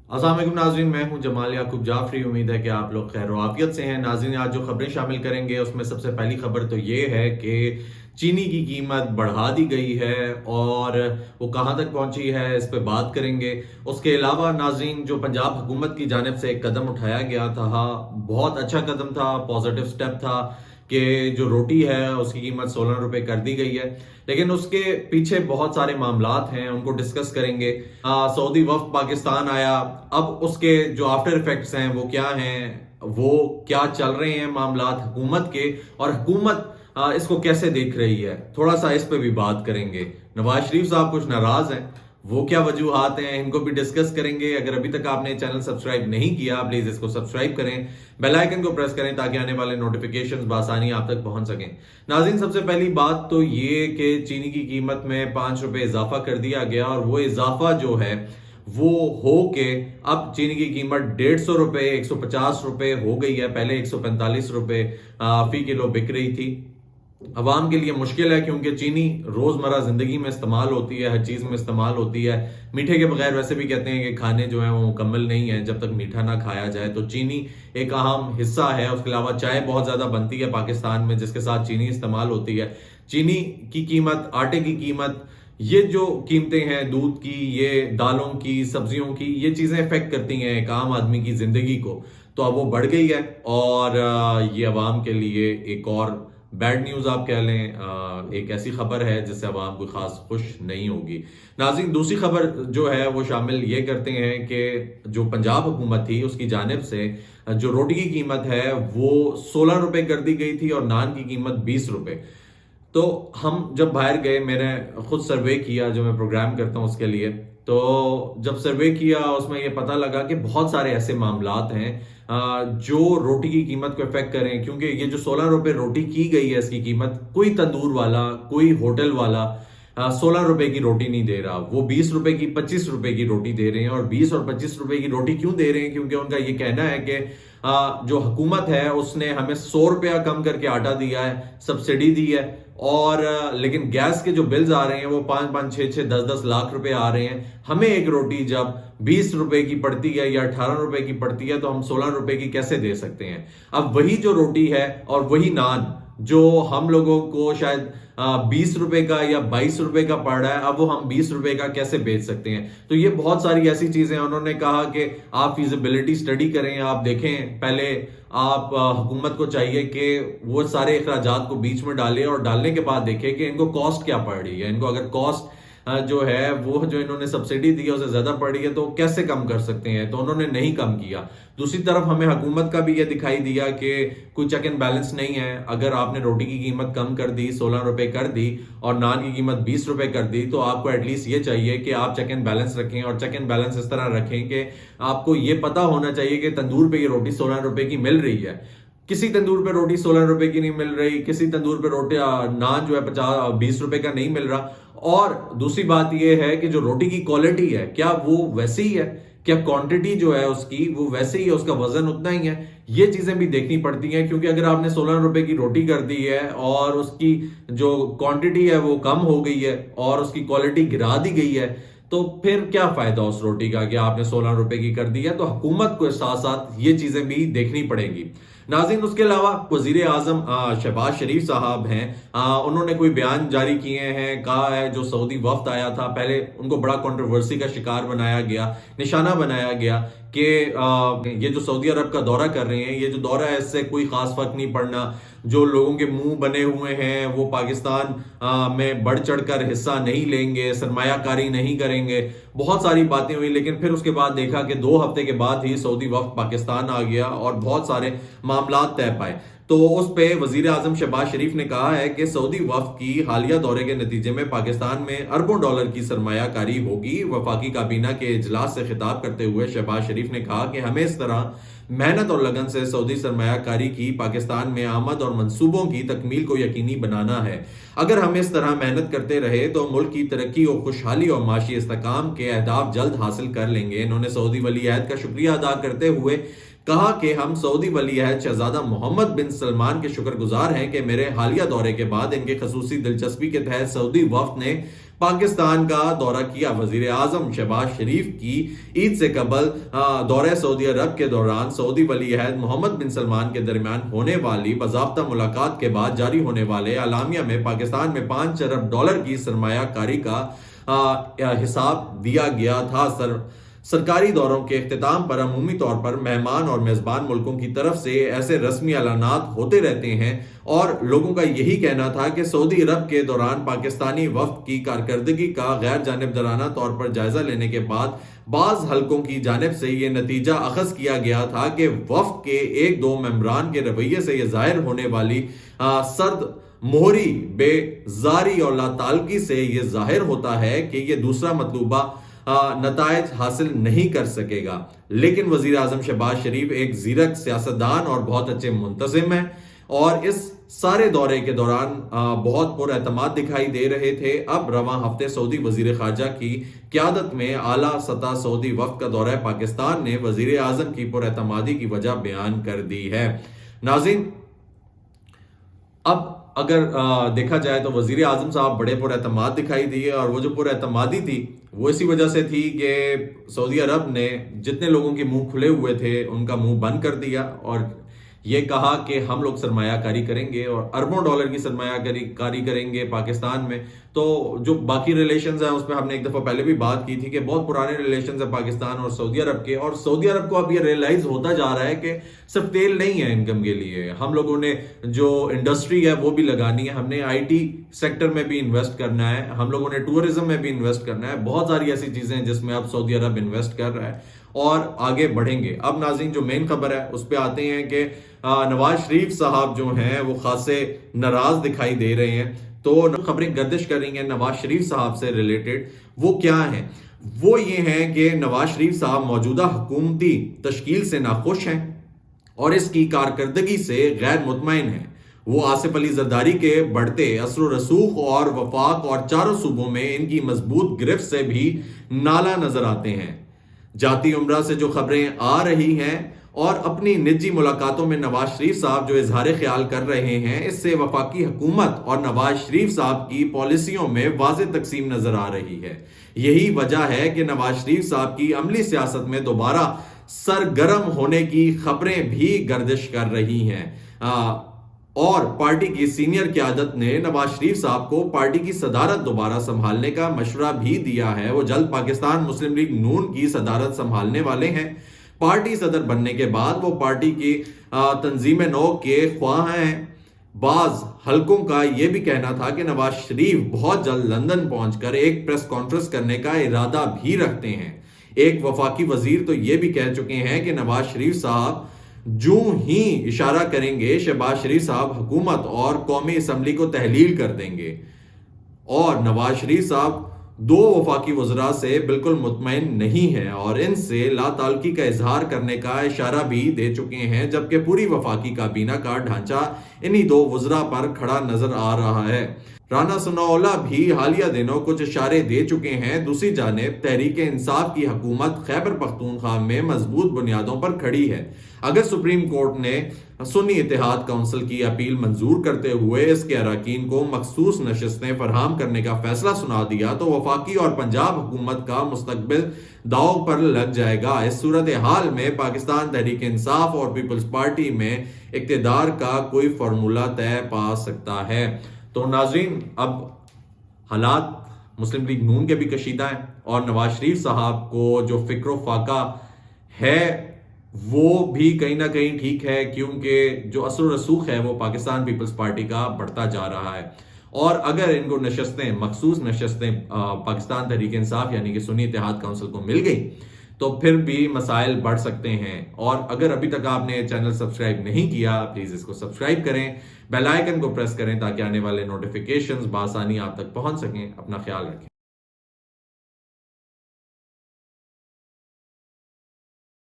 अस्सलाम वालेकुम नाज़रीन, मैं हूं जमाल याकूब जाफरी। उम्मीद है कि आप लोग खैर और आफियत से हैं। नाज़रीन, आज जो खबरें शामिल करेंगे उसमें सबसे पहली खबर तो ये है कि चीनी की कीमत बढ़ा दी गई है और वो कहां तक पहुंची है इस पे बात करेंगे। उसके अलावा नाज़रीन, जो पंजाब हुकूमत की जानिब से एक कदम उठाया गया था, बहुत अच्छा कदम था, पॉजिटिव स्टेप था कि जो रोटी है उसकी कीमत 16 रुपए कर दी गई है। लेकिन उसके पीछे बहुत सारे मामलात हैं, उनको डिस्कस करेंगे। सऊदी वफ्द पाकिस्तान आया, अब उसके जो आफ्टर इफेक्ट्स हैं वो क्या हैं, वो क्या चल रहे हैं मामलात हुकूमत के, और हुकूमत इसको कैसे देख रही है, थोड़ा सा इस पे भी बात करेंगे। नवाज शरीफ साहब कुछ नाराज हैं, वो क्या वजूहात हैं, इनको भी डिस्कस करेंगे। अगर अभी तक आपने चैनल सब्सक्राइब नहीं किया, प्लीज इसको सब्सक्राइब करें, बेल आइकन को प्रेस करें ताकि आने वाले नोटिफिकेशंस बासानी आप तक पहुंच सकें। नाज़रीन, सबसे पहली बात तो ये कि चीनी की कीमत में 5 रुपए इजाफा कर दिया गया, और वो इजाफा जो है वो हो के अब चीनी की कीमत 150 रुपए 150 रुपए हो गई है। पहले 145 रुपए फी किलो बिक रही थी। अवाम के लिए मुश्किल है क्योंकि चीनी रोजमर्रा जिंदगी में इस्तेमाल होती है, हर चीज में इस्तेमाल होती है। मीठे के बगैर वैसे भी कहते हैं कि खाने जो है वो मुकम्मल नहीं है जब तक मीठा ना खाया जाए, तो चीनी एक अहम हिस्सा है। उसके अलावा चाय बहुत ज्यादा बनती है पाकिस्तान में जिसके साथ चीनी इस्तेमाल होती है। चीनी की कीमत, आटे की कीमत, ये जो कीमतें हैं दूध की, ये दालों की, सब्जियों की, ये चीजें इफेक्ट करती हैं एक आम आदमी की जिंदगी को। तो अब वो बढ़ गई है और ये अवाम के लिए एक और बैड न्यूज आप कह लें, एक ऐसी खबर है जिससे अवाम कोई खास खुश नहीं होगी। नाज़रीन, दूसरी खबर जो है वो शामिल ये करते हैं कि जो पंजाब हुकूमत थी उसकी जानिब से जो रोटी की कीमत है वो 16 रुपए कर दी गई थी और नान की कीमत 20 रुपए। तो हम जब बाहर गए, मैंने खुद सर्वे किया, जो मैं प्रोग्राम करता हूँ उसके लिए, तो जब सर्वे किया उसमें ये पता लगा कि बहुत सारे ऐसे मामलात हैं जो रोटी की कीमत को इफेक्ट करें। क्योंकि ये जो 16 रुपए रोटी की गई है इसकी कीमत, कोई तंदूर वाला, कोई होटल वाला 16 रुपए की रोटी नहीं दे रहा, वो 20 रुपए की, 25 रुपए की रोटी दे रहे हैं। और 20 और 25 रुपए की रोटी क्यों दे रहे हैं? क्योंकि उनका ये कहना है कि जो हुकूमत है उसने हमें 100 रुपया कम करके आटा दिया है, सब्सिडी दी है, और लेकिन गैस के जो बिल्स आ रहे हैं वो 5-5, 6-6, 10-10 लाख रुपए आ रहे हैं। हमें एक रोटी जब 20 रुपए की पड़ती है या 18 रुपए की पड़ती है तो हम 16 रुपए की कैसे दे सकते हैं? अब वही जो रोटी है और वही नान जो हम लोगों को शायद 20 रुपए का या 22 रुपए का पड़ रहा है, अब वो हम 20 रुपए का कैसे बेच सकते हैं? तो ये बहुत सारी ऐसी चीजें हैं। उन्होंने कहा कि आप फिजिबिलिटी स्टडी करें, आप देखें पहले, आप हुकूमत को चाहिए कि वो सारे अखराजात को बीच में डाले और डालने के बाद देखें कि इनको कॉस्ट क्या पड़ रही है। इनको अगर कॉस्ट जो है वो जो इन्होंने सब्सिडी दी है उससे ज्यादा पड़ रही है तो कैसे कम कर सकते हैं? तो उन्होंने नहीं कम किया। दूसरी तरफ हमें हुकूमत का भी ये दिखाई दिया कि कोई चेक एंड बैलेंस नहीं है। अगर आपने रोटी की कीमत कम कर दी, 16 रुपए कर दी, और नान की कीमत 20 रुपए कर दी, तो आपको एटलीस्ट ये चाहिए कि आप चेक एंड बैलेंस रखें। और चेक एंड बैलेंस इस तरह रखें कि आपको ये पता होना चाहिए कि तंदूर पे ये रोटी 16 रुपए की मिल रही है। किसी तंदूर पे रोटी 16 रुपए की नहीं मिल रही, किसी तंदूर पे रोटी नान जो है 20 रुपए का नहीं मिल रहा। और दूसरी बात यह है कि जो रोटी की क्वालिटी है क्या वो वैसी ही है? क्या क्वांटिटी जो है उसकी वो वैसे ही है, उसका वजन उतना ही है? ये चीजें भी देखनी पड़ती हैं। क्योंकि अगर आपने 16 रुपए की रोटी कर दी है और उसकी जो क्वांटिटी है वो कम हो गई है और उसकी क्वालिटी गिरा दी गई है, तो फिर क्या फायदा उस रोटी का कि आपने 16 रुपए की कर दी है? तो हुकूमत को साथ साथ ये चीजें भी देखनी पड़ेंगी। नाज़रीन, उसके अलावा वजीर आजम शहबाज शरीफ साहब हैं, उन्होंने कोई बयान जारी किए हैं। कहा है जो सऊदी वफ्द आया था, पहले उनको बड़ा कंट्रोवर्सी का शिकार बनाया गया, निशाना बनाया गया कि ये जो सऊदी अरब का दौरा कर रहे हैं, ये जो दौरा है इससे कोई खास फर्क नहीं पड़ना। जो लोगों के मुंह बने हुए हैं वो पाकिस्तान में बढ़ चढ़कर हिस्सा नहीं लेंगे, सरमायाकारी नहीं करेंगे, बहुत सारी बातें हुई। लेकिन फिर उसके बाद देखा कि 2 हफ्ते के बाद ही सऊदी वफ्द पाकिस्तान आ गया और बहुत सारे मामलात तय पाए। तो उस पे वजीर आजम शहबाज शरीफ ने कहा है कि सऊदी वफ्द की हालिया दौरे के नतीजे में पाकिस्तान में अरबों डॉलर की सरमायाकारी होगी। वफाकी काबीना के इजलास से खिताब करते हुए शहबाज शरीफ ने कहा कि हमें इस तरह मेहनत और लगन से सऊदी सरमायाकारी की पाकिस्तान में आमद और मंसूबों की तकमील को यकीनी बनाना है। अगर हम इस तरह मेहनत करते रहे तो मुल्क की तरक्की और खुशहाली और माशी इस्तेकाम के अहदाफ जल्द हासिल कर लेंगे। इन्होंने सऊदी वली अहद का शुक्रिया अदा करते हुए कहा कि हम सऊदी वली अहद शहजादा मोहम्मद बिन सलमान के शुक्रगुजार हैं कि मेरे हालिया दौरे के बाद इनके खसूसी दिलचस्पी के तहत सऊदी वफ्द ने پاکستان کا دورہ کیا۔ وزیر اعظم شہباز شریف کی عید سے قبل دورہ سعودی عرب کے دوران سعودی ولی عہد محمد بن سلمان کے درمیان ہونے والی باضابطہ ملاقات کے بعد جاری ہونے والے اعلامیہ میں پاکستان میں $5 ارب کی سرمایہ کاری کا حساب دیا گیا تھا۔ سرکاری دوروں کے اختتام پر عمومی طور پر مہمان اور میزبان ملکوں کی طرف سے ایسے رسمی اعلانات ہوتے رہتے ہیں، اور لوگوں کا یہی کہنا تھا کہ سعودی عرب کے دوران پاکستانی وفد کی کارکردگی کا غیر جانبدارانہ طور پر جائزہ لینے کے بعد بعض حلقوں کی جانب سے یہ نتیجہ اخذ کیا گیا تھا کہ وفد کے ایک دو ممبران کے رویے سے یہ ظاہر ہونے والی سرد مہری بے زاری اور لا تعلقی سے یہ ظاہر ہوتا ہے کہ یہ دوسرا مطلوبہ نتائج حاصل نہیں کر سکے گا۔ لیکن وزیر اعظم شہباز شریف ایک زیرک سیاستدان اور بہت اچھے منتظم ہیں، اور اس سارے دورے کے دوران بہت پر اعتماد دکھائی دے رہے تھے۔ اب رواں ہفتے سعودی وزیر خارجہ کی قیادت میں اعلیٰ سطح سعودی وفد کا دورہ پاکستان نے وزیر اعظم کی پر اعتمادی کی وجہ بیان کر دی ہے۔ ناظرین، اب اگر دیکھا جائے تو وزیر اعظم صاحب بڑے پر اعتماد دکھائی دیے، اور وہ جو پر اعتمادی تھی وہ اسی وجہ سے تھی کہ سعودی عرب نے جتنے لوگوں کے منہ کھلے ہوئے تھے ان کا منہ بند کر دیا، اور یہ کہا کہ ہم لوگ سرمایہ کاری کریں گے اور اربوں ڈالر کی سرمایہ کاری کریں گے پاکستان میں۔ تو جو باقی ریلیشنز ہیں اس میں ہم نے ایک دفعہ پہلے بھی بات کی تھی کہ بہت پرانے ریلیشنز ہیں پاکستان اور سعودی عرب کے، اور سعودی عرب کو اب یہ ریئلائز ہوتا جا رہا ہے کہ صرف تیل نہیں ہے انکم کے لیے، ہم لوگوں نے جو انڈسٹری ہے وہ بھی لگانی ہے، ہم نے آئی ٹی سیکٹر میں بھی انویسٹ کرنا ہے، ہم لوگوں نے ٹورزم میں بھی انویسٹ کرنا ہے، بہت ساری ایسی چیزیں ہیں جس میں اب سعودی عرب انویسٹ کر رہا ہے اور آگے بڑھیں گے۔ اب ناظرین، جو مین خبر ہے اس پہ آتے ہیں کہ نواز شریف صاحب جو ہیں وہ خاصے ناراض دکھائی دے رہے ہیں۔ تو خبریں گردش کر رہی ہیں نواز شریف صاحب سے ریلیٹڈ، وہ کیا ہیں؟ وہ یہ ہیں کہ نواز شریف صاحب موجودہ حکومتی تشکیل سے ناخوش ہیں اور اس کی کارکردگی سے غیر مطمئن ہیں۔ وہ آصف علی زرداری کے بڑھتے اثر و رسوخ اور وفاق اور چاروں صوبوں میں ان کی مضبوط گرفت سے بھی نالا نظر آتے ہیں۔ جاتی عمرہ سے جو خبریں آ رہی ہیں اور اپنی نجی ملاقاتوں میں نواز شریف صاحب جو اظہار خیال کر رہے ہیں، اس سے وفاقی حکومت اور نواز شریف صاحب کی پالیسیوں میں واضح تقسیم نظر آ رہی ہے۔ یہی وجہ ہے کہ نواز شریف صاحب کی عملی سیاست میں دوبارہ سرگرم ہونے کی خبریں بھی گردش کر رہی ہیں، اور پارٹی کی سینئر قیادت نے نواز شریف صاحب کو پارٹی کی صدارت دوبارہ سنبھالنے کا مشورہ بھی دیا ہے۔ وہ جلد پاکستان مسلم لیگ نون کی صدارت سنبھالنے والے ہیں۔ پارٹی صدر بننے کے بعد وہ پارٹی کی تنظیم نو کے خواہاں ہیں۔ بعض حلقوں کا یہ بھی کہنا تھا کہ نواز شریف بہت جلد لندن پہنچ کر ایک پریس کانفرنس کرنے کا ارادہ بھی رکھتے ہیں۔ ایک وفاقی وزیر تو یہ بھی کہہ چکے ہیں کہ نواز شریف صاحب جو ہی اشارہ کریں گے شہباز شریف صاحب حکومت اور قومی اسمبلی کو تحلیل کر دیں گے، اور نواز شریف صاحب دو وفاقی وزراء سے بالکل مطمئن نہیں ہیں اور ان سے لا تعلقی کا اظہار کرنے کا اشارہ بھی دے چکے ہیں، جبکہ پوری وفاقی کابینہ کا ڈھانچہ انہی دو وزراء پر کھڑا نظر آ رہا ہے۔ رانا ثناءاللہ بھی حالیہ دنوں کچھ اشارے دے چکے ہیں۔ دوسری جانب تحریک انصاف کی حکومت خیبر پختونخوا میں مضبوط بنیادوں پر کھڑی ہے۔ اگر سپریم کورٹ نے سنی اتحاد کونسل کی اپیل منظور کرتے ہوئے اس کے اراکین کو مخصوص نشستیں فراہم کرنے کا فیصلہ سنا دیا تو وفاقی اور پنجاب حکومت کا مستقبل داؤ پر لگ جائے گا۔ اس صورتحال میں پاکستان تحریک انصاف اور پیپلز پارٹی میں اقتدار کا کوئی فارمولہ طے پا سکتا ہے۔ تو ناظرین، اب حالات مسلم لیگ نون کے بھی کشیدہ ہیں، اور نواز شریف صاحب کو جو فکر و فاقہ ہے وہ بھی کہیں نہ کہیں ٹھیک ہے، کیونکہ جو اثر و رسوخ ہے وہ پاکستان پیپلز پارٹی کا بڑھتا جا رہا ہے، اور اگر ان کو نشستیں مخصوص نشستیں پاکستان تحریک انصاف یعنی کہ سنی اتحاد کونسل کو مل گئی تو پھر بھی مسائل بڑھ سکتے ہیں۔ اور اگر ابھی تک آپ نے چینل سبسکرائب نہیں کیا، پلیز اس کو سبسکرائب کریں، بیل آئیکن کو پریس کریں تاکہ آنے والے نوٹیفیکیشنز بآسانی آپ تک پہنچ سکیں۔ اپنا خیال رکھیں۔